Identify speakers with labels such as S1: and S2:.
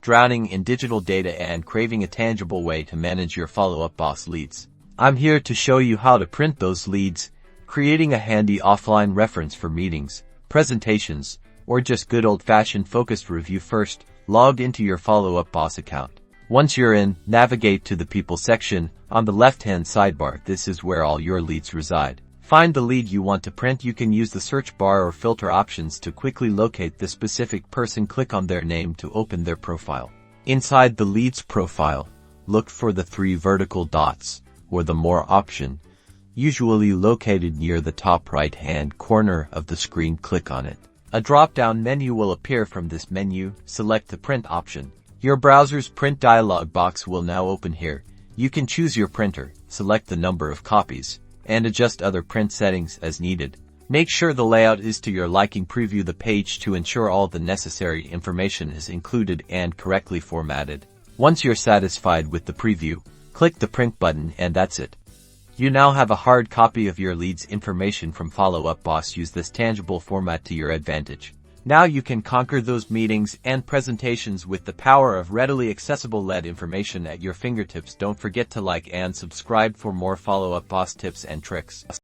S1: drowning in digital data and craving a tangible way to manage your follow-up boss leads. I'm here to show you how to print those leads, creating a handy offline reference for meetings, presentations, or just good old-fashioned focused review. First, log into your follow-up boss account. Once you're in, navigate to the People section on the left-hand sidebar. This is where all your leads reside. Find the lead you want to print. You can use the search bar or filter options to quickly locate the specific person. Click on their name to open their profile. Inside the lead's profile, look for the 3 vertical dots, or the More option, usually located near the top right-hand corner of the screen. Click on it. A drop-down menu will appear. From this menu, select the Print option. Your browser's print dialog box will now open here. You can choose your printer, select the number of copies, and adjust other print settings as needed. Make sure the layout is to your liking. Preview the page to ensure all the necessary information is included and correctly formatted. Once you're satisfied with the preview, click the Print button and that's it. You now have a hard copy of your lead's information from Follow-Up Boss. Use this tangible format to your advantage. Now you can conquer those meetings and presentations with the power of readily accessible lead information at your fingertips. Don't forget to like and subscribe for more Follow-Up Boss tips and tricks.